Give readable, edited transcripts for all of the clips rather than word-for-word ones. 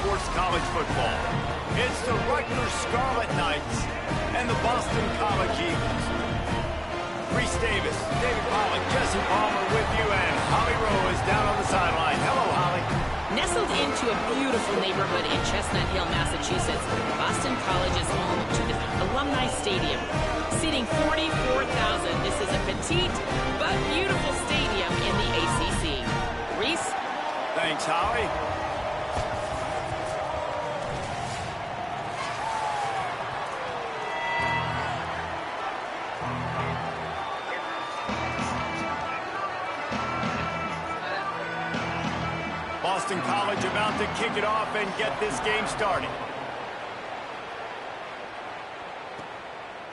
sports college football. It's the Rutgers Scarlet Knights and the Boston College Eagles. Reese Davis, David Pollack, Jesse Palmer with you, and Holly Rowe is down on the sideline. Hello, Holly. Nestled into a beautiful neighborhood in Chestnut Hill, Massachusetts, Boston College is home to the Alumni Stadium. Seating 44,000, this is a petite but beautiful stadium in the ACC. Reese? Thanks, Holly. Boston College about to kick it off and get this game started.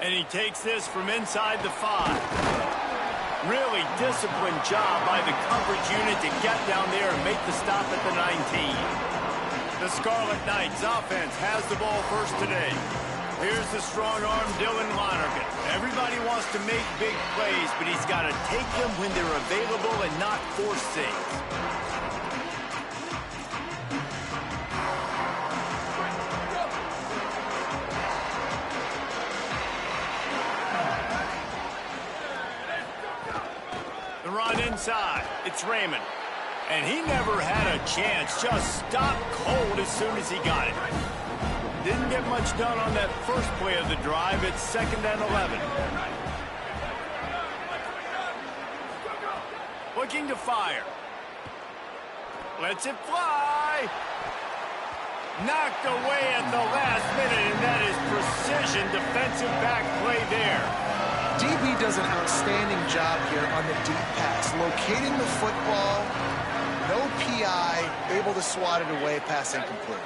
And he takes this from inside the 5. Really disciplined job by the coverage unit to get down there and make the stop at the 19. The Scarlet Knights offense has the ball first today. Here's the strong-arm Dylan Lonergan. Everybody wants to make big plays, but he's got to take them when they're available and not force saves. The run inside. It's Raymond. And he never had a chance. Just stopped cold as soon as he got it. Didn't get much done on that first play of the drive. It's 2nd and 11. Looking to fire. Lets it fly. Knocked away at the last minute, and that is precision defensive back play there. DB does an outstanding job here on the deep pass, locating the football, no PI, able to swat it away, pass incomplete.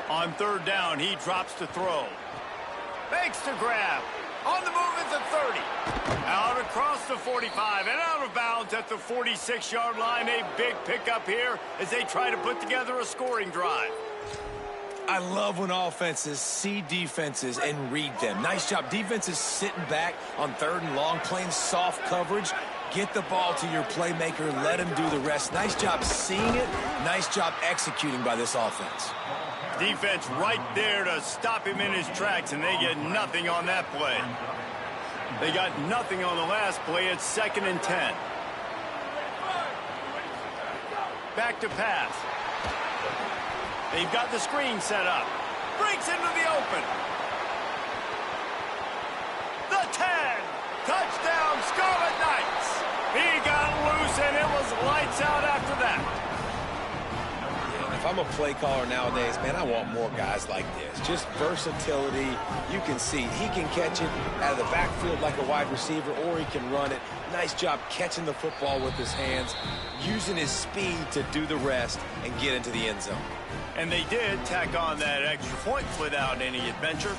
On 3rd down, he drops to throw. Makes the grab. On the move at the 30. Out across the 45 and out of bounds at the 46-yard line. A big pickup here as they try to put together a scoring drive. I love when offenses see defenses and read them. Nice job. Defenses sitting back on 3rd and long, playing soft coverage. Get the ball to your playmaker. Let him do the rest. Nice job seeing it. Nice job executing by this offense. Defense right there to stop him in his tracks, and they get nothing on that play. They got nothing on the last play. It's 2nd and 10. Back to pass. They've got the screen set up. Breaks into the open. The 10. Touchdown, Scarlet Knights. He got loose, and it was lights out after that. If I'm a play caller nowadays, man, I want more guys like this. Just versatility. You can see he can catch it out of the backfield like a wide receiver, or he can run it. Nice job catching the football with his hands, using his speed to do the rest and get into the end zone. And they did tack on that extra point without any adventure.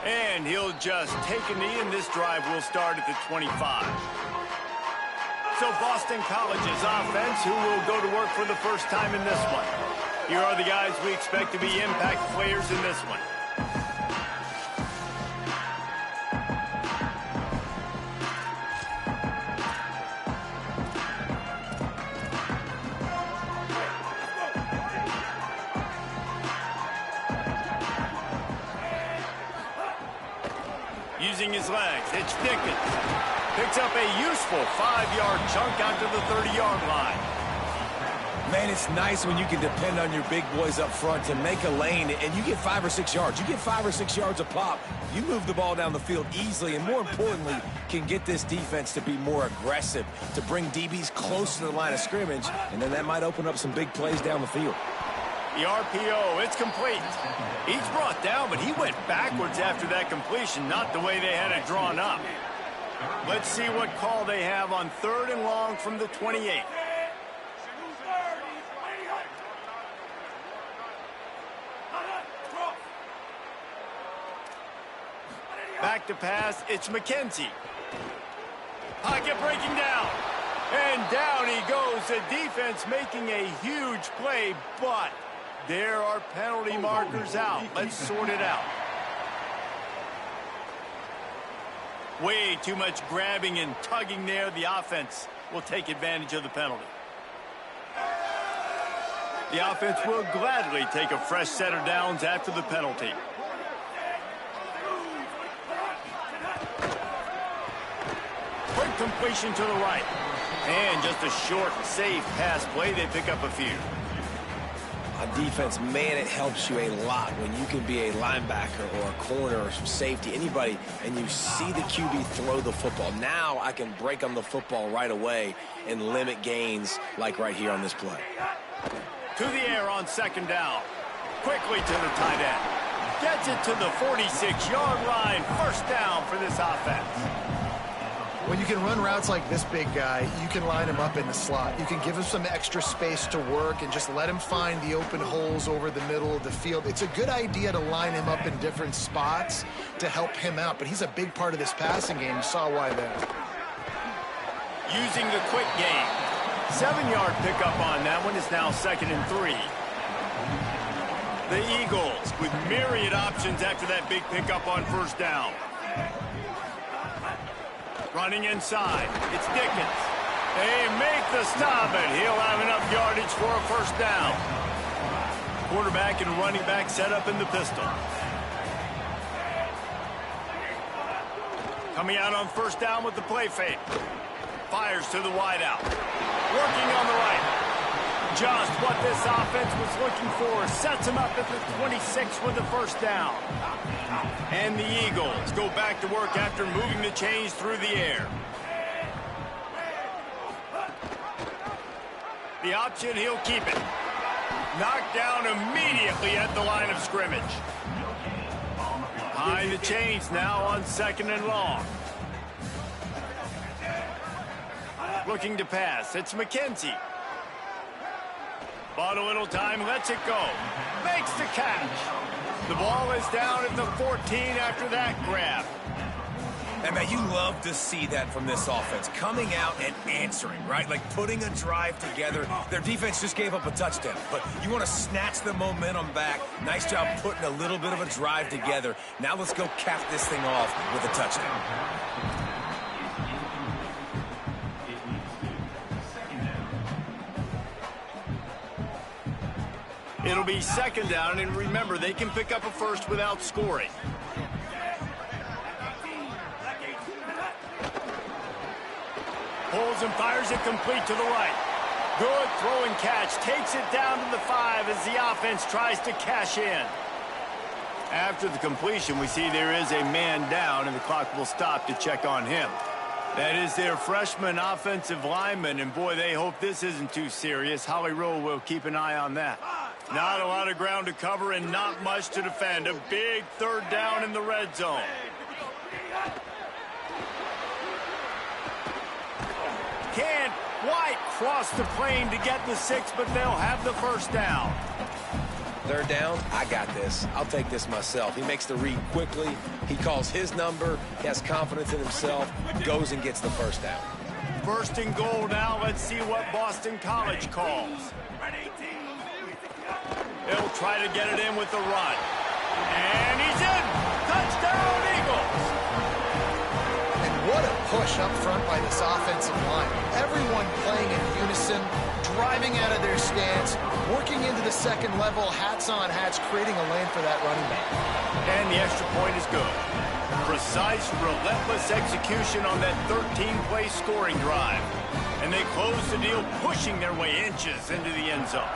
And he'll just take a knee, and this drive will start at the 25. So Boston College's offense, who will go to work for the first time in this one. Here are the guys we expect to be impact players in this one. Using his legs, it's Dickens. Picks up a useful 5-yard chunk out to the 30-yard line. Man, it's nice when you can depend on your big boys up front to make a lane, and you get 5 or 6 yards. You get 5 or 6 yards a pop. You move the ball down the field easily, and more importantly, can get this defense to be more aggressive, to bring DBs close to the line of scrimmage, and then that might open up some big plays down the field. The RPO, it's complete. He's brought down, but he went backwards after that completion, not the way they had it drawn up. Let's see what call they have on 3rd and long from the 28. Back to pass, it's McKenzie. Pocket breaking down. And down he goes. The defense making a huge play, but there are penalty markers out. Let's sort it out. Way too much grabbing and tugging there. The offense will take advantage of the penalty. The offense will gladly take a fresh set of downs after the penalty. Quick completion to the right. And just a short, safe pass play. They pick up a few. On defense, man, it helps you a lot when you can be a linebacker or a corner or some safety, anybody, and you see the QB throw the football. Now I can break on the football right away and limit gains like right here on this play. To the air on second down. Quickly to the tight end. Gets it to the 46-yard line. First down for this offense. When you can run routes like this big guy, you can line him up in the slot. You can give him some extra space to work and just let him find the open holes over the middle of the field. It's a good idea to line him up in different spots to help him out, but he's a big part of this passing game. You saw why there. Using the quick game. 7-yard pickup on that one is now 2nd and 3. The Eagles with myriad options after that big pickup on first down. Running inside. It's Dickens. They make the stop, and he'll have enough yardage for a first down. Quarterback and running back set up in the pistol. Coming out on first down with the play fake. Fires to the wideout. Working on the right. Just what this offense was looking for. Sets him up at the 26 with the first down. And the Eagles go back to work after moving the chains through the air. The option, he'll keep it. Knocked down immediately at the line of scrimmage. Behind the chains now on 2nd and long. Looking to pass. It's McKenzie. Bought a little time, lets it go. Makes the catch. The ball is down at the 14 after that grab. And man, you love to see that from this offense. Coming out and answering, right? Like putting a drive together. Their defense just gave up a touchdown, but you want to snatch the momentum back. Nice job putting a little bit of a drive together. Now let's go cap this thing off with a touchdown. It'll be 2nd down, and remember, they can pick up a first without scoring. Pulls and fires it complete to the right. Good throw and catch. Takes it down to the 5 as the offense tries to cash in. After the completion, we see there is a man down, and the clock will stop to check on him. That is their freshman offensive lineman, and boy, they hope this isn't too serious. Holly Rowe will keep an eye on that. Not a lot of ground to cover and not much to defend. A big 3rd down in the red zone. Can't quite cross the plane to get the 6, but they'll have the first down. 3rd down, I got this. I'll take this myself. He makes the read quickly. He calls his number. He has confidence in himself. Goes and gets the first down. 1st and goal now. Let's see what Boston College calls. He'll try to get it in with the run. And he's in. Touchdown, Eagles. And what a push up front by this offensive line. Everyone playing in unison, driving out of their stance, working into the 2nd level, hats on hats, creating a lane for that running back. And the extra point is good. Precise, relentless execution on that 13-play scoring drive. And they close the deal, pushing their way inches into the end zone.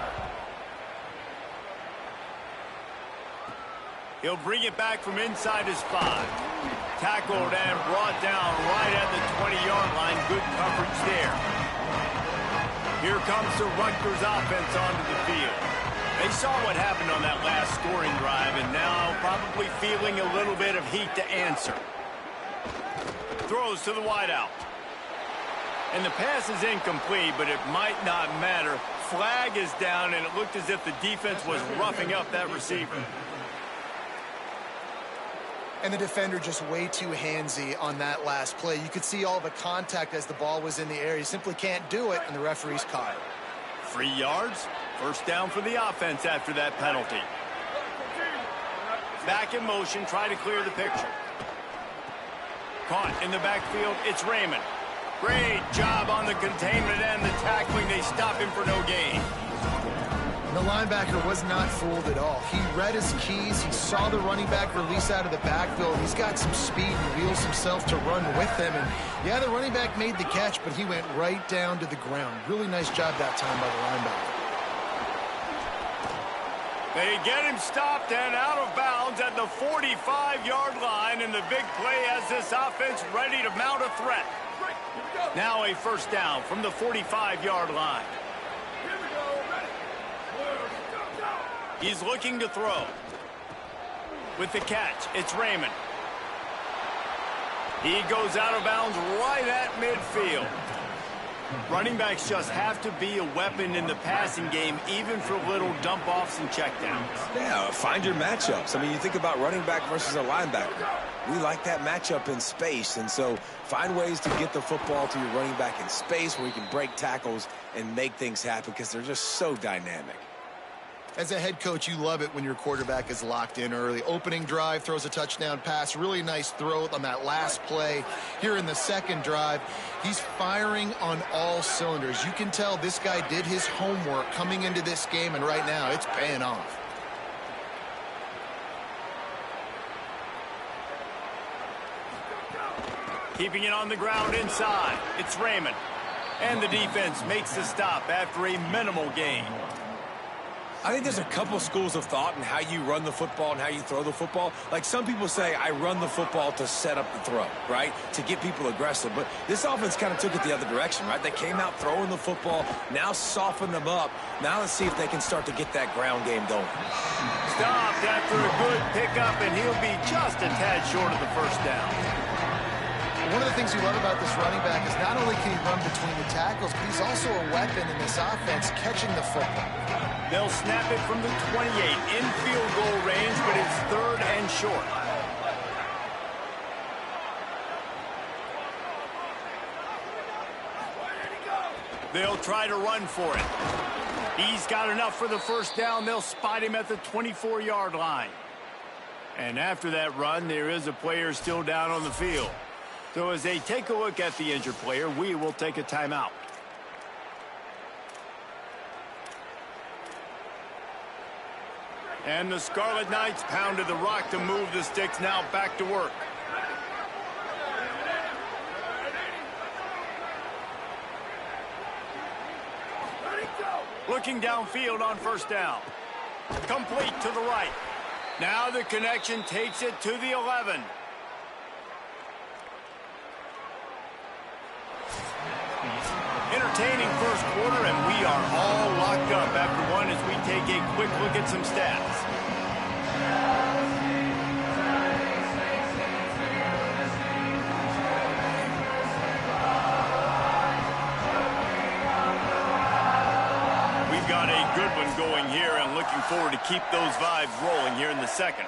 He'll bring it back from inside his 5. Tackled and brought down right at the 20-yard line. Good coverage there. Here comes the Rutgers offense onto the field. They saw what happened on that last scoring drive, and now probably feeling a little bit of heat to answer. Throws to the wideout. And the pass is incomplete, but it might not matter. Flag is down, and it looked as if the defense was roughing up that receiver. And the defender just way too handsy on that last play. You could see all the contact as the ball was in the air. You simply can't do it, and the referee's caught it. 3 yards, first down for the offense after that penalty. Back in motion, try to clear the picture. Caught in the backfield, it's Raymond. Great job on the containment and the tackling. They stop him for no gain. The linebacker was not fooled at all. He read his keys. He saw the running back release out of the backfield. He's got some speed and wheels himself to run with him. And yeah, the running back made the catch, but he went right down to the ground. Really nice job that time by the linebacker. They get him stopped and out of bounds at the 45-yard line, and the big play has this offense ready to mount a threat. Now a first down from the 45-yard line. He's looking to throw. With the catch, it's Raymond. He goes out of bounds right at midfield. Running backs just have to be a weapon in the passing game, even for little dump-offs and checkdowns. Yeah, find your matchups. I mean, you think about running back versus a linebacker. We like that matchup in space, and so find ways to get the football to your running back in space where you can break tackles and make things happen because they're just so dynamic. As a head coach, you love it when your quarterback is locked in early. Opening drive, throws a touchdown pass. Really nice throw on that last play. Here in the second drive, he's firing on all cylinders. You can tell this guy did his homework coming into this game, and right now it's paying off. Keeping it on the ground inside. It's Raymond. And the defense makes the stop after a minimal gain. I think there's a couple schools of thought in how you run the football and how you throw the football. Like some people say, I run the football to set up the throw, right? To get people aggressive. But this offense kind of took it the other direction, right? They came out throwing the football, now soften them up. Now let's see if they can start to get that ground game going. Stopped after a good pickup, and he'll be just a tad short of the first down. One of the things you love about this running back is not only can he run between the tackles, but he's also a weapon in this offense catching the football. They'll snap it from the 28 in field goal range, but it's third and short. They'll try to run for it. He's got enough for the first down. They'll spot him at the 24-yard line. And after that run, there is a player still down on the field. So as they take a look at the injured player, we will take a timeout. And the Scarlet Knights pounded the rock to move the sticks, now back to work. Looking downfield on first down. Complete to the right. Now the connection takes it to the 11. Entertaining first quarter, and we are all locked up after one as we take a quick look at some stats. We've got a good one going here, and looking forward to keep those vibes rolling here in the second.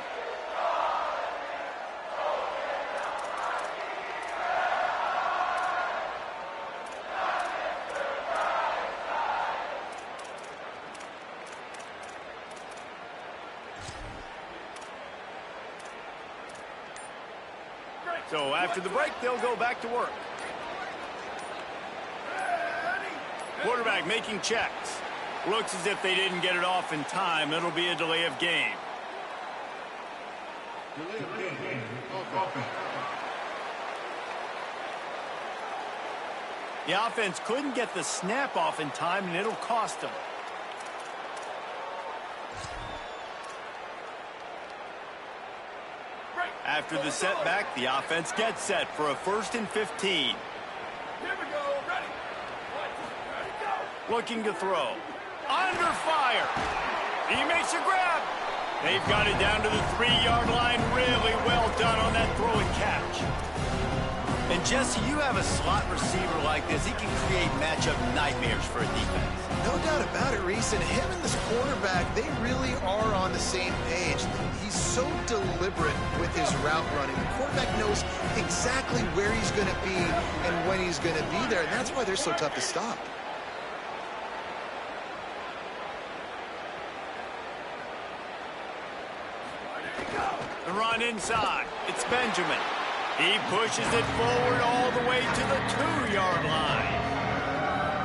So after the break, they'll go back to work. Quarterback making checks. Looks as if they didn't get it off in time. It'll be a delay of game. The offense couldn't get the snap off in time, and it'll cost them. After the setback, the offense gets set for a 1st and 15. Here we go. Ready. Go. Looking to throw. Under fire. He makes a grab. They've got it down to the 3-yard line. Really well done on that throw and catch. And Jesse, you have a slot receiver like this. He can create matchup nightmares for a defense. No doubt about it, Reese. And him and this quarterback, they really are on the same page. He's so deliberate with his route running. The quarterback knows exactly where he's going to be and when he's going to be there, and that's why they're so tough to stop. The run inside. It's Benjamin. He pushes it forward all the way to the 2-yard line.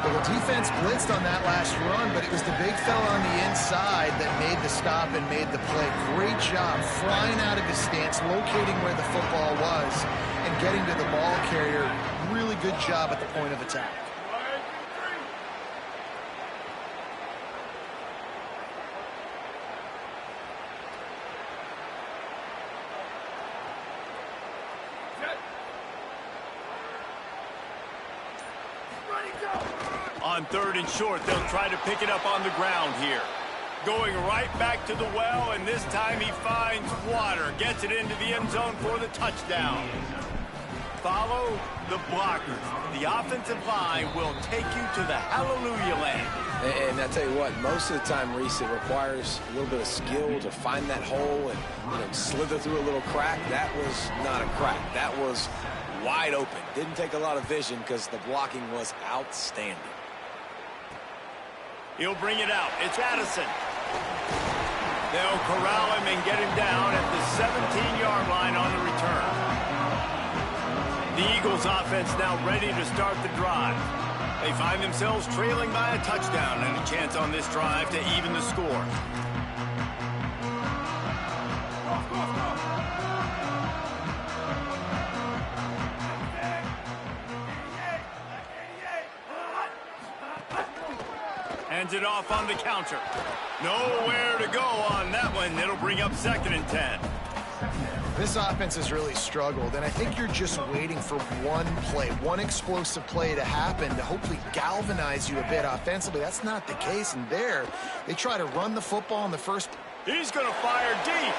Well, the defense blitzed on that last run, but it was the big fella on the inside that made the stop and made the play. Great job flying out of his stance, locating where the football was, and getting to the ball carrier. Really good job at the point of attack. On 3rd and short, they'll try to pick it up on the ground here. Going right back to the well, and this time he finds water. Gets it into the end zone for the touchdown. Follow the blockers. The offensive line will take you to the hallelujah land. And I tell you what, most of the time, Reese, it requires a little bit of skill to find that hole and slither through a little crack. That was not a crack. That was wide open. Didn't take a lot of vision because the blocking was outstanding. He'll bring it out. It's Addison. They'll corral him and get him down at the 17-yard line on the return. The Eagles offense now ready to start the drive. They find themselves trailing by a touchdown and a chance on this drive to even the score. Hands it off on the counter. Nowhere to go on that one. It'll bring up 2nd and 10. This offense has really struggled, and I think you're just waiting for one play, one explosive play to happen to hopefully galvanize you a bit offensively. That's not the case, and there, they try to run the football in the first. He's going to fire deep.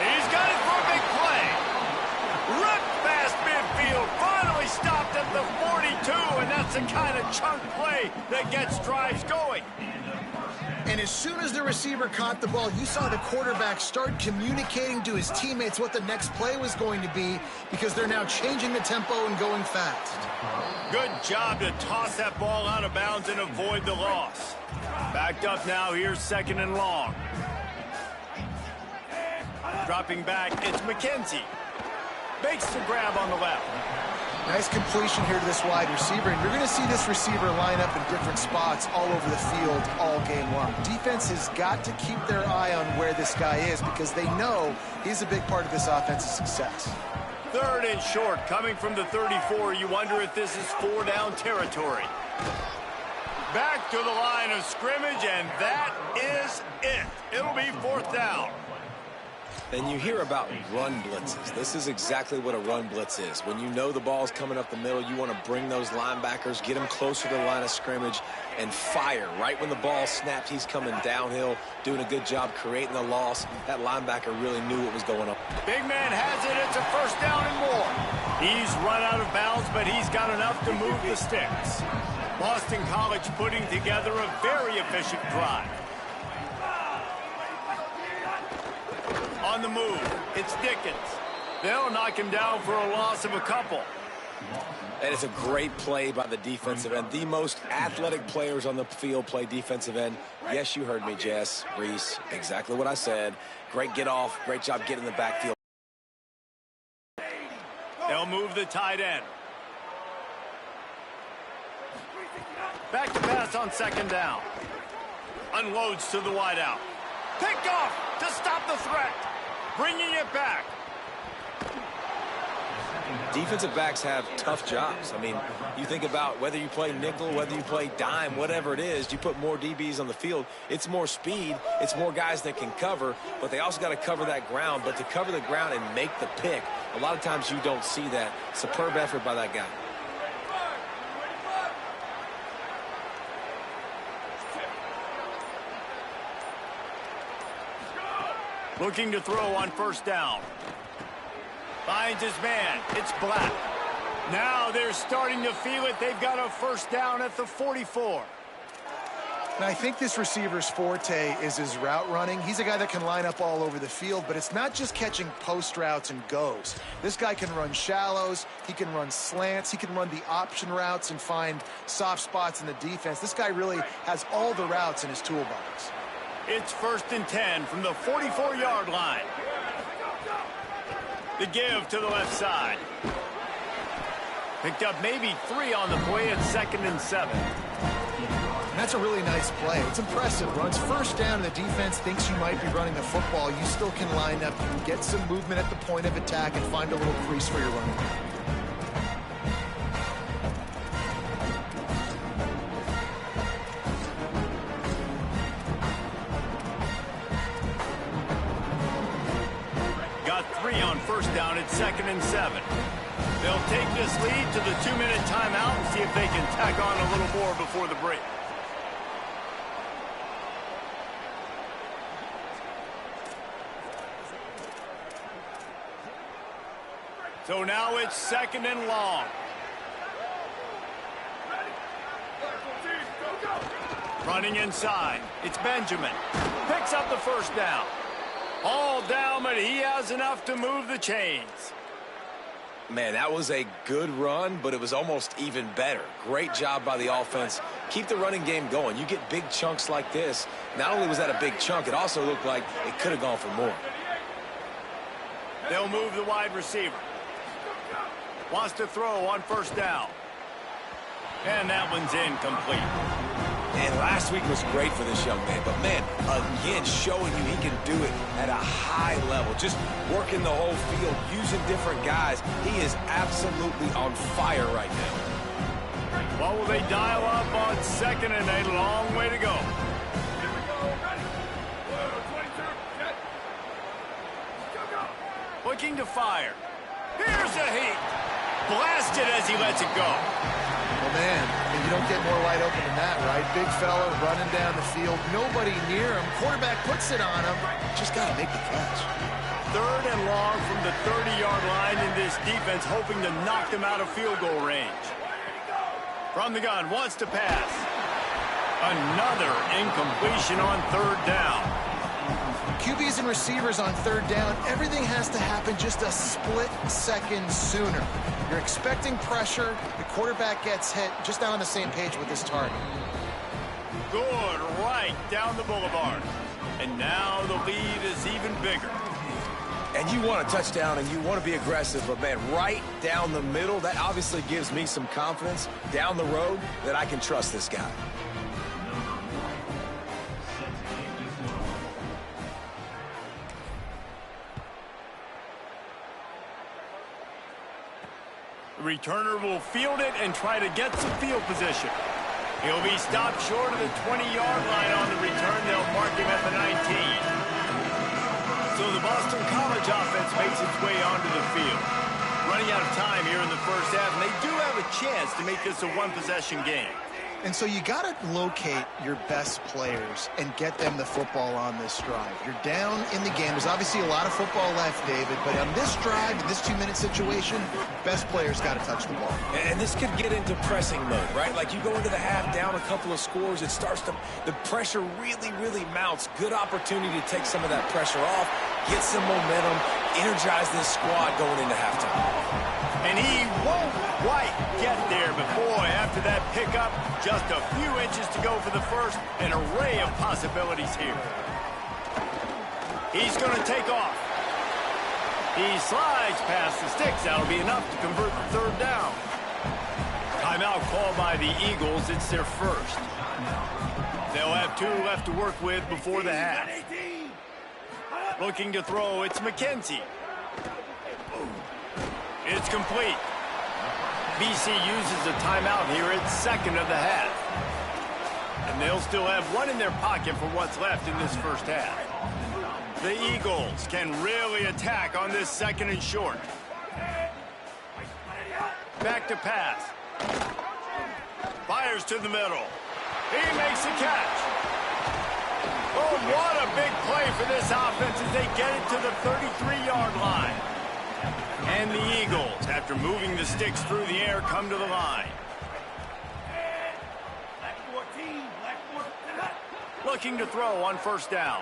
He's got it for a big play. Ripped past midfield, finally stopped at the 42, and that's the kind of chunk play that gets drives going. And as soon as the receiver caught the ball, you saw the quarterback start communicating to his teammates what the next play was going to be because they're now changing the tempo and going fast. Good job to toss that ball out of bounds and avoid the loss. Backed up now, here's 2nd and long. Dropping back, it's McKenzie. Makes the grab on the left. Nice completion here to this wide receiver, and you're going to see this receiver line up in different spots all over the field all game long. Defense has got to keep their eye on where this guy is because they know he's a big part of this offense's success. 3rd and short, coming from the 34. You wonder if this is 4-down territory. Back to the line of scrimmage, and that is it. It'll be 4th down. And you hear about run blitzes. This is exactly what a run blitz is. When you know the ball's coming up the middle, you want to bring those linebackers, get them closer to the line of scrimmage, and fire. Right when the ball snaps, he's coming downhill, doing a good job creating the loss. That linebacker really knew what was going on. Big man has it. It's a 1st down and more. He's run out of bounds, but he's got enough to move the sticks. Boston College putting together a very efficient drive. On the move, it's Dickens. They'll knock him down for a loss of a couple. And it's a great play by the defensive end. The most athletic players on the field play defensive end. Yes, you heard me, Jess, Reese. Exactly what I said. Great get off. Great job getting in the backfield. They'll move the tight end. Back to pass on 2nd down. Unloads to the wideout. Picked off to stop the threat. Bringing it back. Defensive backs have tough jobs. I mean, you think about whether you play nickel, whether you play dime, whatever it is, you put more DBs on the field. It's more speed. It's more guys that can cover, but they also got to cover that ground. But to cover the ground and make the pick, a lot of times you don't see that. Superb effort by that guy. Looking to throw on 1st down. Finds his man. It's Black. Now they're starting to feel it. They've got a 1st down at the 44. And I think this receiver's forte is his route running. He's a guy that can line up all over the field, but it's not just catching post routes and goes. This guy can run shallows, he can run slants, he can run the option routes and find soft spots in the defense. This guy really has all the routes in his toolbox. It's 1st and 10 from the 44-yard line. The give to the left side. Picked up maybe 3 on the play at 2nd and 7. And that's a really nice play. It's impressive. Runs first down, and the defense thinks you might be running the football. You still can line up. You can get some movement at the point of attack and find a little crease for your running. Got 3 on 1st down at 2nd and 7. They'll take this lead to the 2-minute timeout and see if they can tack on a little more before the break. So now it's 2nd and long. Running inside. It's Benjamin. Picks up the 1st down. All down, but he has enough to move the chains. Man, that was a good run, but it was almost even better. Great job by the offense. Keep the running game going. You get big chunks like this. Not only was that a big chunk, it also looked like it could have gone for more. They'll move the wide receiver. Wants to throw on 1st down. And that one's incomplete. And last week was great for this young man. But, man, again, showing you he can do it at a high level. Just working the whole field, using different guys. He is absolutely on fire right now. What will they dial up on 2nd and 8? Long way to go. Here we go. Ready. 22. Set. Go. Looking to fire. Here's a heat. Blasted as he lets it go. Well, man, you don't get more wide open than that, right? Big fella running down the field. Nobody near him. Quarterback puts it on him. Just got to make the catch. 3rd and long from the 30-yard line, in this defense hoping to knock them out of field goal range. From the gun, wants to pass. Another incompletion on 3rd down. QBs and receivers on 3rd down, everything has to happen just a split second sooner. You're expecting pressure, the quarterback gets hit, just not on the same page with his target. Good right down the boulevard. And now the lead is even bigger. And you want a touchdown and you want to be aggressive, but, man, right down the middle, that obviously gives me some confidence down the road that I can trust this guy. The returner will field it and try to get some field position. He'll be stopped short of the 20-yard line on the return. They'll mark him at the 19. So the Boston College offense makes its way onto the field. Running out of time here in the 1st half, and they do have a chance to make this a one-possession game. And so you got to locate your best players and get them the football on this drive. You're down in the game. There's obviously a lot of football left, David, but on this drive, in this 2-minute situation, best players got to touch the ball. And this could get into pressing mode, right? Like you go into the half down a couple of scores, it starts to, the pressure really mounts. Good opportunity to take some of that pressure off, get some momentum, energize this squad going into halftime. And he won't quite get there, but boy, after that pickup, just a few inches to go for the 1st. An array of possibilities here. He's going to take off. He slides past the sticks. That'll be enough to convert the 3rd down. Timeout called by the Eagles. It's their 1st. They'll have 2 left to work with before the half. Looking to throw, it's McKenzie. It's complete. BC uses a timeout here at 2nd of the half. And they'll still have 1 in their pocket for what's left in this 1st half. The Eagles can really attack on this 2nd and short. Back to pass. Fires to the middle. He makes the catch. Oh, what a big play for this offense as they get it to the 33-yard line. And the Eagles, after moving the sticks through the air, come to the line. Black 14, Black 14. looking to throw on first down.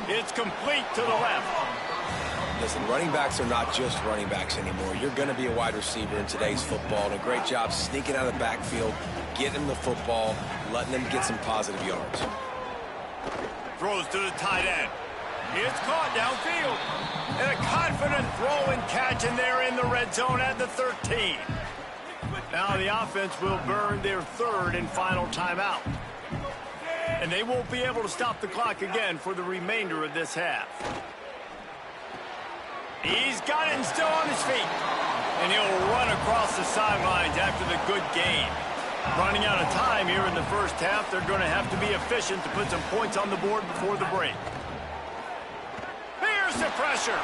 It's complete to the left. Listen, running backs are not just running backs anymore. You're going to be a wide receiver in today's football. And a great job sneaking out of the backfield, getting them the football, letting them get some positive yards. Throws to the tight end. It's caught downfield. And a confident throw and catch, and they're in the red zone at the 13. Now the offense will burn their third and final timeout. And they won't be able to stop the clock again for the remainder of this half. He's got it and still on his feet. And he'll run across the sidelines after the good gain. Running out of time here in the first half, they're going to have to be efficient to put some points on the board before the break. Here's the pressure.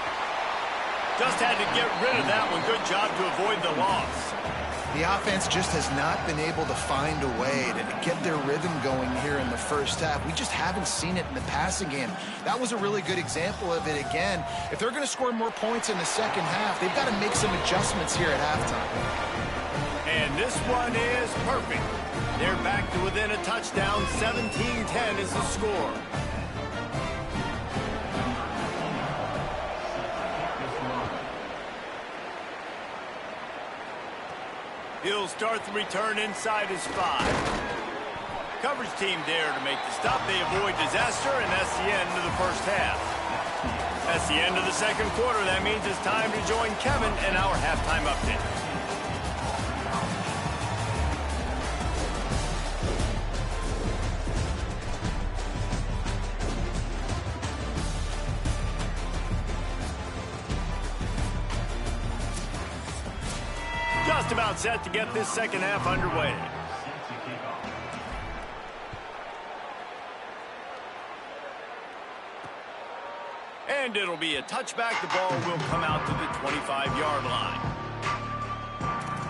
Just had to get rid of that one. Good job to avoid the loss. The offense just has not been able to find a way to get their rhythm going here in the first half. We just haven't seen it in the passing game. That was a really good example of it again. If they're going to score more points in the second half, they've got to make some adjustments here at halftime. And this one is perfect. They're back to within a touchdown. 17-10 is the score. He'll start the return inside his 5. Coverage team there to make the stop. They avoid disaster, and that's the end of the first half. That's the end of the second quarter. That means it's time to join Kevin in our halftime update. Just about set to get this second half underway. And it'll be a touchback. The ball will come out to the 25-yard line.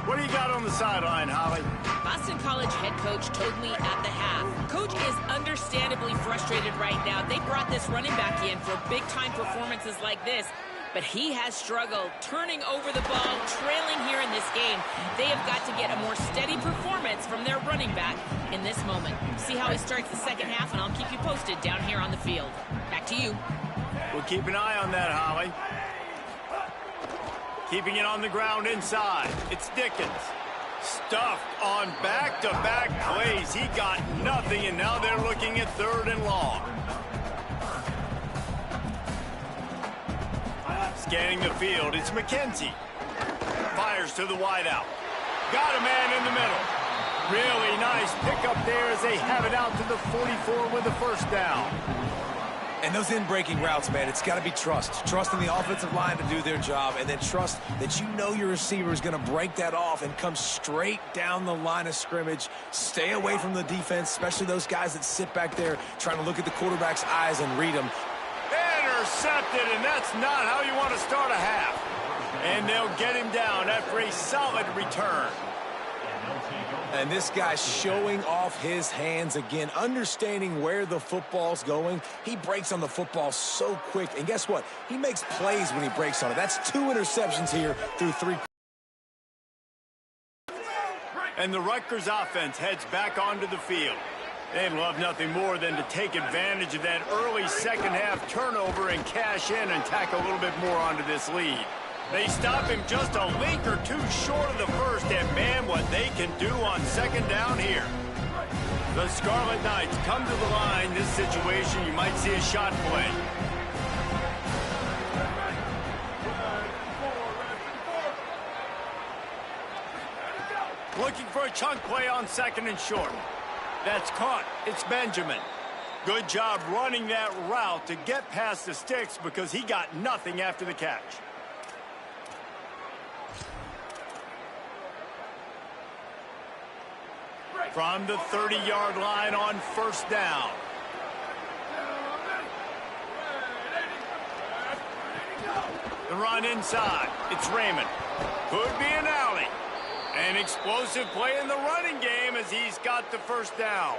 What do you got on the sideline, Holly? Boston College head coach told me at the half. Coach is understandably frustrated right now. They brought this running back in for big-time performances like this, but he has struggled turning over the ball, trailing here in this game. They have got to get a more steady performance from their running back in this moment. See how he starts the second half, and I'll keep you posted down here on the field. Back to you. We'll keep an eye on that, Holly. Keeping it on the ground inside. It's Dickens. Stuffed on back-to-back plays. He got nothing, and now they're looking at third and long. Scanning the field, it's McKenzie. Fires to the wideout. Got a man in the middle. Really nice pickup there as they have it out to the 44 with the first down. And those in-breaking routes, man, it's got to be trust. Trust in the offensive line to do their job, and then trust that you know your receiver is going to break that off and come straight down the line of scrimmage. Stay away from the defense, especially those guys that sit back there trying to look at the quarterback's eyes and read them. Intercepted, and that's not how you want to start a half. And they'll get him down after a solid return. And this guy showing off his hands again, understanding where the football's going. He breaks on the football so quick. And guess what? He makes plays when he breaks on it. That's 2 interceptions here through 3. And the Rutgers offense heads back onto the field. They'd love nothing more than to take advantage of that early second half turnover and cash in and tack a little bit more onto this lead. They stop him just a link or two short of the first, and man, what they can do on second down here. The Scarlet Knights come to the line. This situation, you might see a shot play. Looking for a chunk play on second and short. That's caught. It's Benjamin. Good job running that route to get past the sticks because he got nothing after the catch. From the 30-yard line on first down. The run inside. It's Raymond. Could be an alley. An explosive play in the running game as he's got the first down.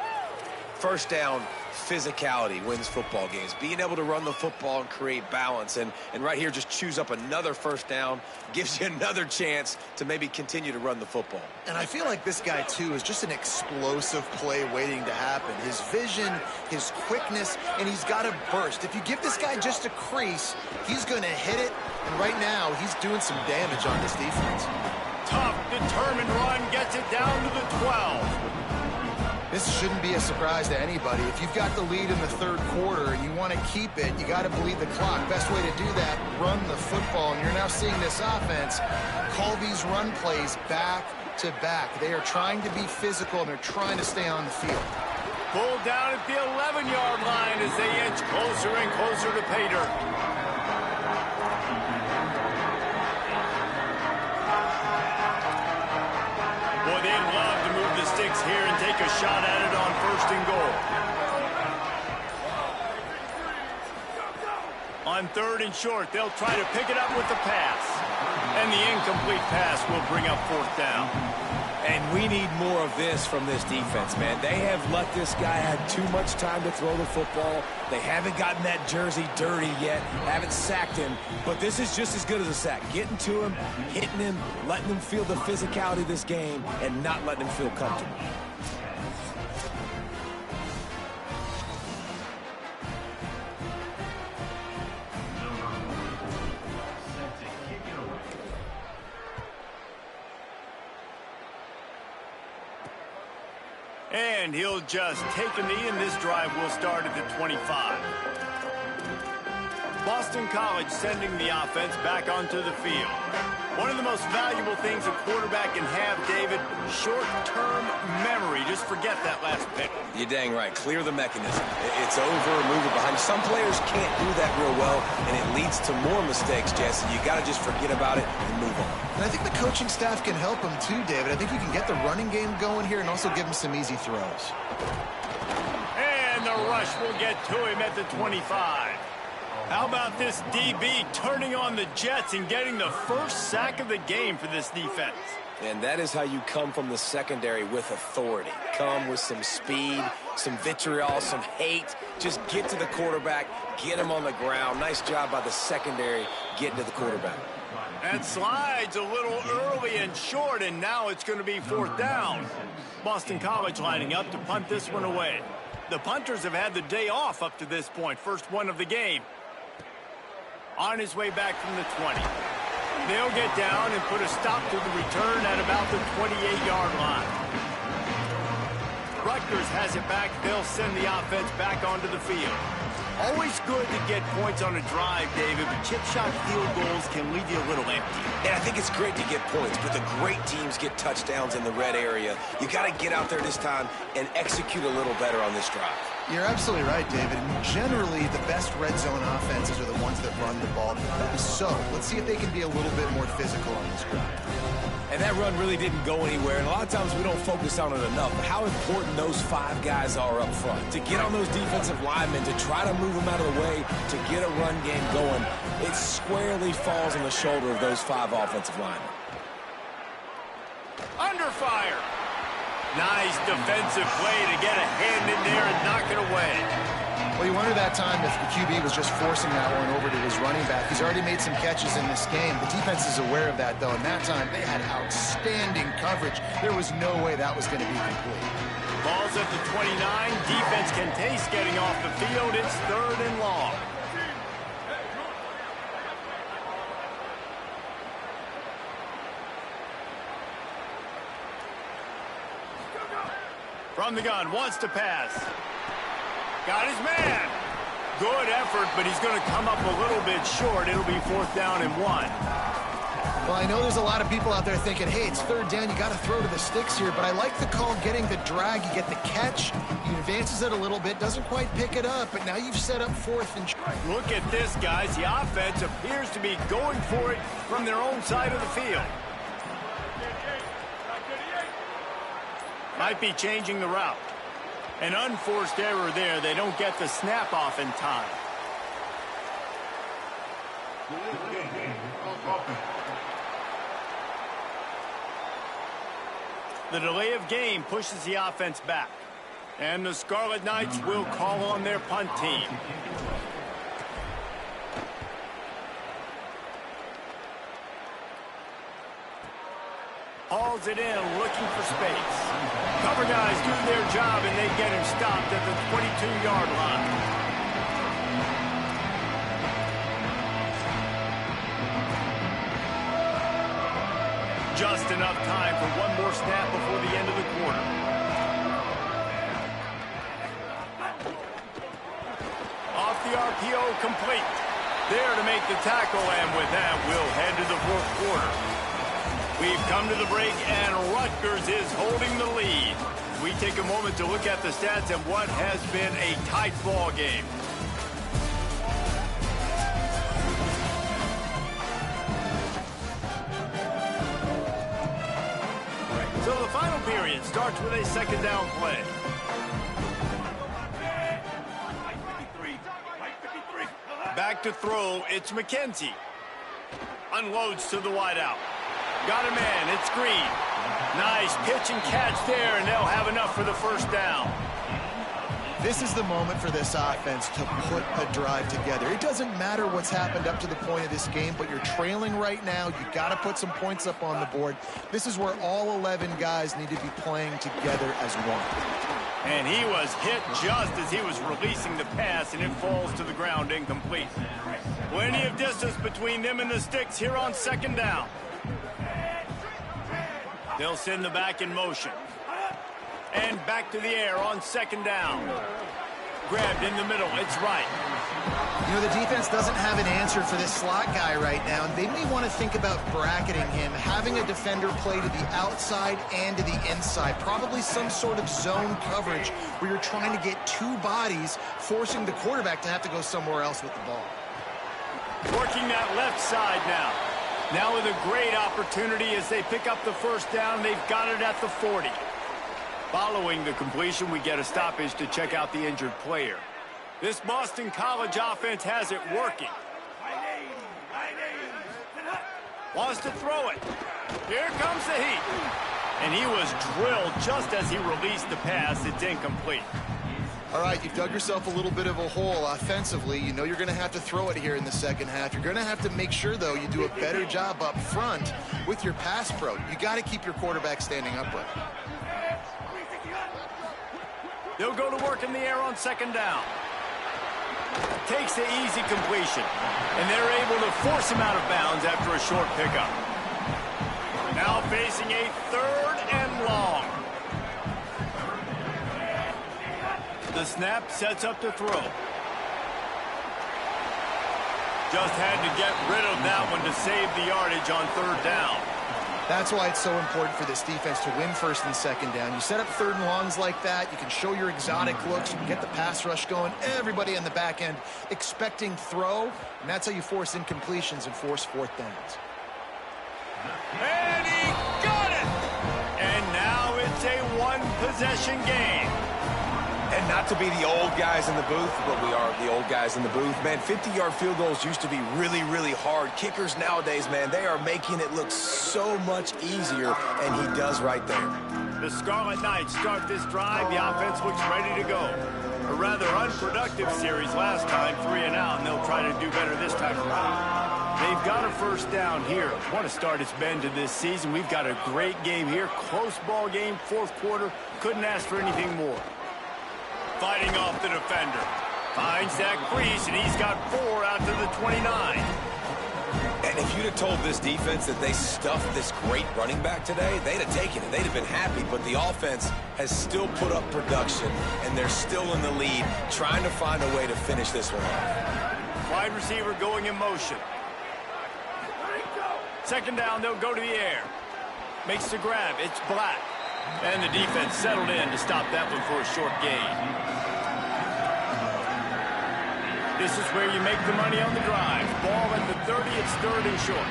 First down, physicality wins football games. Being able to run the football and create balance. And right here, just choose up another first down, gives you another chance to maybe continue to run the football. And I feel like this guy, too, is just an explosive play waiting to happen. His vision, his quickness, and he's got a burst. If you give this guy just a crease, he's going to hit it. And right now, he's doing some damage on this defense. Tough, determined run gets it down to the 12. This shouldn't be a surprise to anybody. If you've got the lead in the third quarter and you want to keep it, you got to bleed the clock. Best way to do that, run the football. And you're now seeing this offense call these run plays back to back. They are trying to be physical, and they're trying to stay on the field. Pulled down at the 11-yard line as they inch closer and closer to pay dirt. Boy, they'd love to move the sticks here and take a shot at it on 1st and goal. On 3rd and short, they'll try to pick it up with the pass. And the incomplete pass will bring up 4th down. And we need more of this from this defense, man. They have let this guy have too much time to throw the football. They haven't gotten that jersey dirty yet, haven't sacked him. But this is just as good as a sack. Getting to him, hitting him, letting him feel the physicality of this game, and not letting him feel comfortable. And he'll just take a knee, and this drive will start at the 25. Boston College sending the offense back onto the field. One of the most valuable things a quarterback can have, David, short-term memory. Just forget that last pick. You're dang right. Clear the mechanism. It's over, move it behind. Some players can't do that real well, and it leads to more mistakes, Jesse. You got to just forget about it and move on. And I think the coaching staff can help him too, David. I think you can get the running game going here and also give him some easy throws. And the rush will get to him at the 25. How about this DB turning on the Jets and getting the first sack of the game for this defense? And that is how you come from the secondary with authority. Come with some speed, some vitriol, some hate. Just get to the quarterback, get him on the ground. Nice job by the secondary getting to the quarterback. And slides a little early and short, and now it's going to be 4th down. Boston College lining up to punt this one away. The punters have had the day off up to this point. First one of the game. On his way back from the 20. They'll get down and put a stop to the return at about the 28-yard line. Rutgers has it back. They'll send the offense back onto the field. Always good to get points on a drive, David, but chip shot field goals can leave you a little empty. And I think it's great to get points, but the great teams get touchdowns in the red area. You got to get out there this time and execute a little better on this drive. You're absolutely right, David. And generally, the best red zone offenses are the ones that run the ball the best. So let's see if they can be a little bit more physical on this drive. And that run really didn't go anywhere. And a lot of times we don't focus on it enough. But how important those 5 guys are up front. To get on those defensive linemen, to try to move them out of the way, to get a run game going, it squarely falls on the shoulder of those 5 offensive linemen. Under fire. Nice defensive play to get a hand in there and knock it away. Well, you wonder that time if the QB was just forcing that one over to his running back. He's already made some catches in this game. The defense is aware of that, though, and that time they had outstanding coverage. There was no way that was going to be complete. Ball's at the 29. Defense can taste getting off the field. It's 3rd and long. From the gun, wants to pass. Got his man. Good effort, but he's going to come up a little bit short. It'll be 4th down and 1. Well, I know there's a lot of people out there thinking, hey, it's 3rd down, you got to throw to the sticks here, but I like the call getting the drag. You get the catch, he advances it a little bit, doesn't quite pick it up, but now you've set up 4th and... Look at this, guys. The offense appears to be going for it from their own side of the field. Might be changing the route. An unforced error there. They don't get the snap off in time. The delay of game pushes the offense back. And the Scarlet Knights will call on their punt team. Hauls it in, looking for space. Cover guys do their job, and they get him stopped at the 22-yard line. Just enough time for one more snap before the end of the quarter. Off the RPO, complete. There to make the tackle, and with that, we'll head to the fourth quarter. We've come to the break, and Rutgers is holding the lead. We take a moment to look at the stats and what has been a tight ball game. So the final period starts with a second down play. Back to throw, it's McKenzie. Unloads to the wideout. Got a man, it's Green. Nice pitch and catch there, and they'll have enough for the first down. This is the moment for this offense to put a drive together. It doesn't matter what's happened up to the point of this game, but you're trailing right now. You've got to put some points up on the board. This is where all 11 guys need to be playing together as one. And he was hit just as he was releasing the pass, and it falls to the ground incomplete. Plenty of distance between them and the sticks here on second down. They'll send the back in motion. And back to the air on second down. Grabbed in the middle. It's right. You know, the defense doesn't have an answer for this slot guy right now, and they may want to think about bracketing him, having a defender play to the outside and to the inside. Probably some sort of zone coverage where you're trying to get two bodies, forcing the quarterback to have to go somewhere else with the ball. Working that left side now. Now with a great opportunity as they pick up the first down. They've got it at the 40. Following the completion, we get a stoppage to check out the injured player. This Boston College offense has it working. Wants to throw it. Here comes the heat. And he was drilled just as he released the pass. It's incomplete. All right, you've dug yourself a little bit of a hole offensively. You know you're going to have to throw it here in the second half. You're going to have to make sure, though, you do a better job up front with your pass pro. You got to keep your quarterback standing upright. They'll go to work in the air on second down. Takes the easy completion, and they're able to force him out of bounds after a short pickup. Now facing a third and long. The snap sets up to throw. Just had to get rid of that one to save the yardage on third down. That's why it's so important for this defense to win first and second down. You set up third and longs like that, you can show your exotic looks, you can get the pass rush going, everybody on the back end expecting throw, and that's how you force incompletions and force fourth downs. And he got it! And now it's a one-possession game. And not to be the old guys in the booth, but we are the old guys in the booth. Man, 50-yard field goals used to be really, really hard. Kickers nowadays, man, they are making it look so much easier, and he does right there. The Scarlet Knights start this drive. The offense looks ready to go. A rather unproductive series last time, 3 and out, and they'll try to do better this time around. They've got a first down here. What a start it's been to this season. We've got a great game here. Close ball game, fourth quarter. Couldn't ask for anything more. Fighting off the defender. Finds that crease, and he's got 4 out to the 29. And if you'd have told this defense that they stuffed this great running back today, they'd have taken it. They'd have been happy, but the offense has still put up production, and they're still in the lead, trying to find a way to finish this one off. Wide receiver going in motion. Second down, they'll go to the air. Makes the grab. It's Black. And the defense settled in to stop that one for a short gain. This is where you make the money on the drive. Ball at the 30, it's third and short.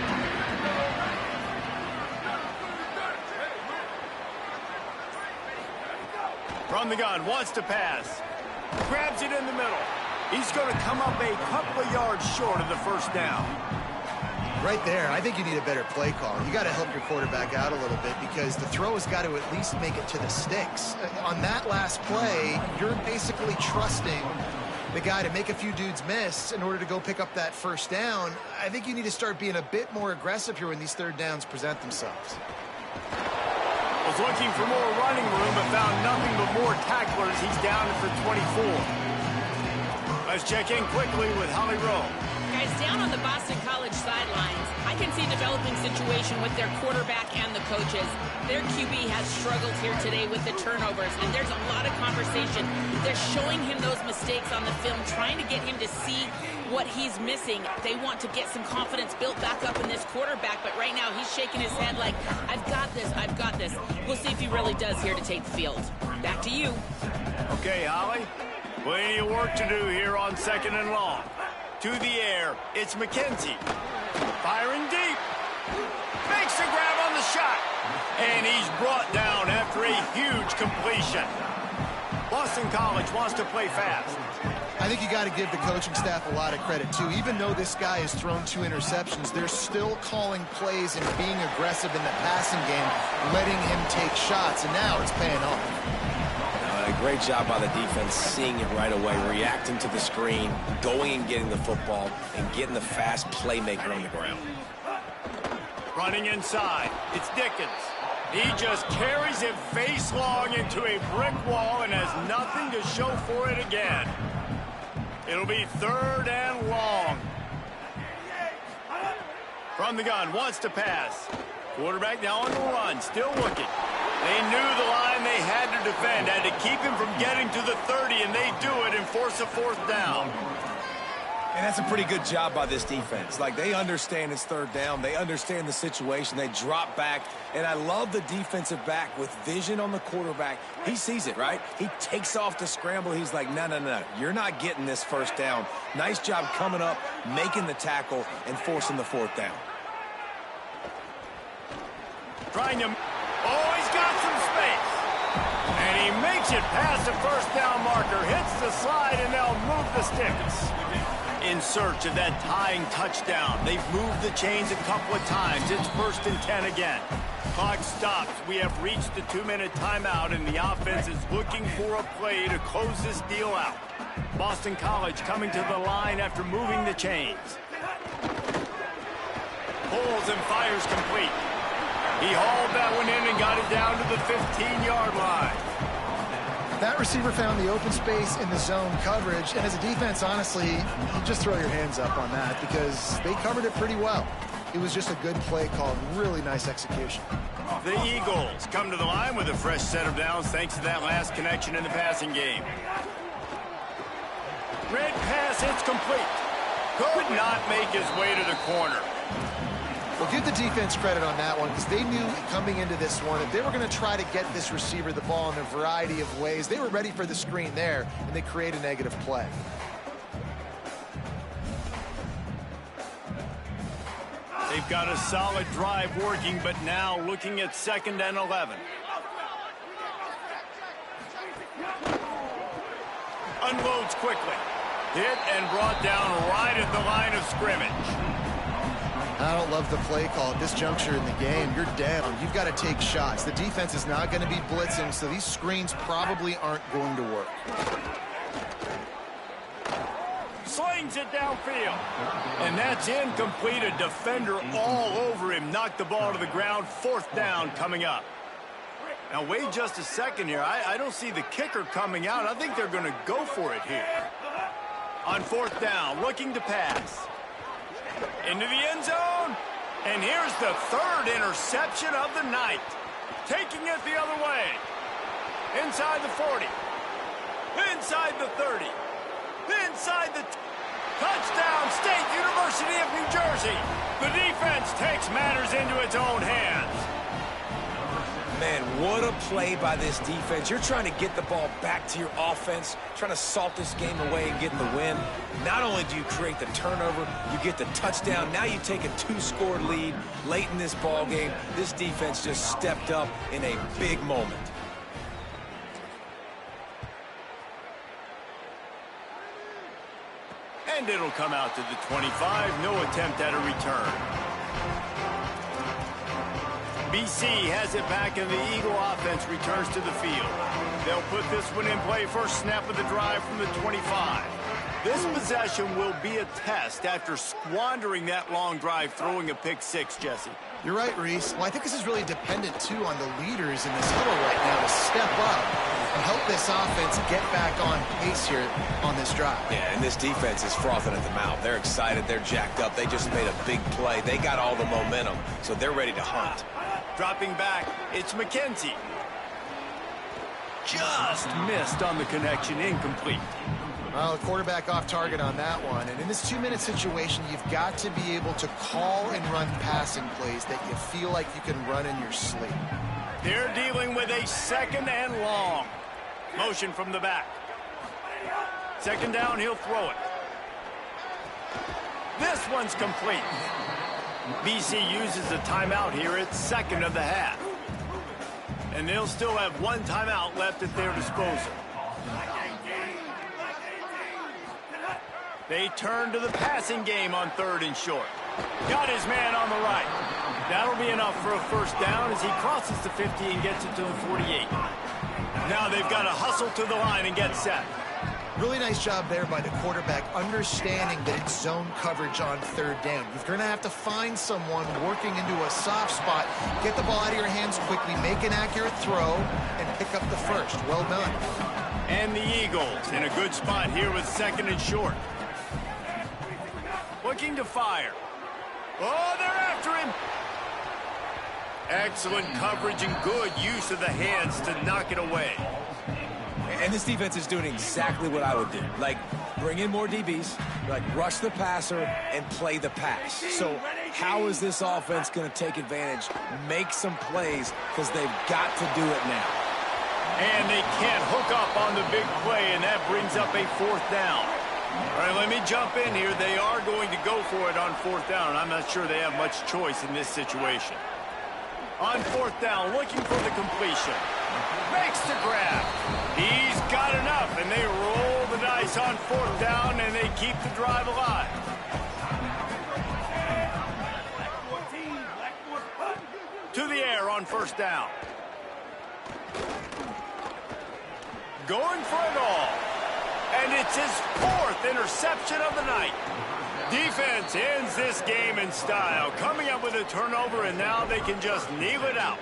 From the gun, wants to pass. Grabs it in the middle. He's going to come up a couple of yards short of the first down. Right there, I think you need a better play call. You got to help your quarterback out a little bit because the throw has got to at least make it to the sticks. On that last play, you're basically trusting the guy to make a few dudes miss in order to go pick up that first down. I think you need to start being a bit more aggressive here when these third downs present themselves. Was looking for more running room, but found nothing but more tacklers. He's down for 24. Let's check in quickly with Holly Rowe. Guys, down on the Boston College sidelines, I can see a developing situation with their quarterback and the coaches. Their QB has struggled here today with the turnovers, and there's a lot of conversation. They're showing him those mistakes on the film, trying to get him to see what he's missing. They want to get some confidence built back up in this quarterback, but right now he's shaking his head like, I've got this, I've got this. We'll see if he really does here to take the field. Back to you. Okay, Holly. Plenty of work to do here on 2nd and long. To the air, it's McKenzie. Firing deep. Makes the grab on the shot. And he's brought down after a huge completion. Boston College wants to play fast. I think you got to give the coaching staff a lot of credit, too. Even though this guy has thrown 2 interceptions, they're still calling plays and being aggressive in the passing game, letting him take shots, and now it's paying off. A great job by the defense, seeing it right away, reacting to the screen, going and getting the football, and getting the fast playmaker on the ground. Running inside, it's Dickens. He just carries it face long into a brick wall and has nothing to show for it again. It'll be 3rd and long. From the gun, wants to pass. Quarterback now on the run, still looking. They knew the line they had to defend, had to keep him from getting to the 30, and they do it and force a 4th down. And that's a pretty good job by this defense. Like, they understand it's 3rd down. They understand the situation. They drop back. And I love the defensive back with vision on the quarterback. He sees it, right? He takes off the scramble. He's like, no, no, no. You're not getting this 1st down. Nice job coming up, making the tackle, and forcing the 4th down. Trying to... Oh, he's got some space. And he makes it past the 1st down marker, hits the slide, and they'll move the sticks. In search of that tying touchdown. They've moved the chains a couple of times. It's 1st and 10 again. Clock stops. We have reached the 2-minute timeout, and the offense is looking for a play to close this deal out. Boston College coming to the line after moving the chains. Pulls and fires complete. He hauled that one in and got it down to the 15-yard line. That receiver found the open space in the zone coverage, and as a defense, honestly, you just throw your hands up on that because they covered it pretty well. It was just a good play call, really nice execution. The Eagles come to the line with a fresh set of downs thanks to that last connection in the passing game. Red pass, it's complete. Could not make his way to the corner. Well, give the defense credit on that one because they knew coming into this one that they were going to try to get this receiver the ball in a variety of ways. They were ready for the screen there, and they create a negative play. They've got a solid drive working, but now looking at 2nd and 11. Unloads quickly. Hit and brought down right at the line of scrimmage. I don't love the play call at this juncture in the game. You're down. You've got to take shots. The defense is not going to be blitzing, so these screens probably aren't going to work. Slings it downfield. And that's incomplete. A defender all over him. Knocked the ball to the ground. 4th down coming up. Now, wait just a second here. I don't see the kicker coming out. I think they're going to go for it here. On 4th down, looking to pass. Into the end zone. And here's the 3rd interception of the night. Taking it the other way. Inside the 40. Inside the 30. Inside the... Touchdown, State University of New Jersey. The defense takes matters into its own hands. Man, what a play by this defense. You're trying to get the ball back to your offense, trying to salt this game away and get the win. Not only do you create the turnover, you get the touchdown. Now you take a 2-score lead late in this ball game. This defense just stepped up in a big moment. And it'll come out to the 25. No attempt at a return. BC has it back, and the Eagle offense returns to the field. They'll put this one in play first snap of the drive from the 25. This possession will be a test after squandering that long drive, throwing a pick six, Jesse. You're right, Reese. Well, I think this is really dependent, too, on the leaders in this huddle right now to step up and help this offense get back on pace here on this drive. Yeah, and this defense is frothing at the mouth. They're excited. They're jacked up. They just made a big play. They got all the momentum, so they're ready to hunt. Dropping back, it's McKenzie. Just missed on the connection, incomplete. Well, the quarterback off target on that one. And in this 2-minute situation, you've got to be able to call and run passing plays that you feel like you can run in your sleep. They're dealing with a second and long. Motion from the back. Second down, he'll throw it. This one's complete. BC uses a timeout here at second of the half. And they'll still have one timeout left at their disposal. They turn to the passing game on third and short. Got his man on the right. That'll be enough for a first down as he crosses the 50 and gets it to the 48. Now they've got to hustle to the line and get set. Really nice job there by the quarterback, understanding that it's zone coverage on third down. You're going to have to find someone working into a soft spot, get the ball out of your hands quickly, make an accurate throw, and pick up the first. Well done. And the Eagles in a good spot here with second and short. Looking to fire. Oh, they're after him. Excellent coverage and good use of the hands to knock it away. And this defense is doing exactly what I would do. Like, bring in more DBs, like rush the passer and play the pass. So how is this offense going to take advantage, make some plays, because they've got to do it now. And they can't hook up on the big play, and that brings up a fourth down. All right, let me jump in here. They are going to go for it on fourth down. I'm not sure they have much choice in this situation. On fourth down, looking for the completion. Makes the grab. He's got enough, and they roll the dice on fourth down, and they keep the drive alive. To the air on first down. Going for it all. And it's his fourth interception of the night. Defense ends this game in style, coming up with a turnover, and now they can just kneel it out.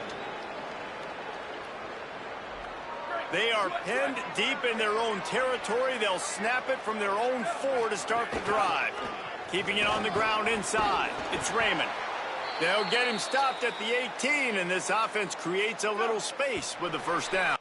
They are pinned deep in their own territory. They'll snap it from their own 4 to start the drive. Keeping it on the ground inside. It's Raymond. They'll get him stopped at the 18, and this offense creates a little space with the first down.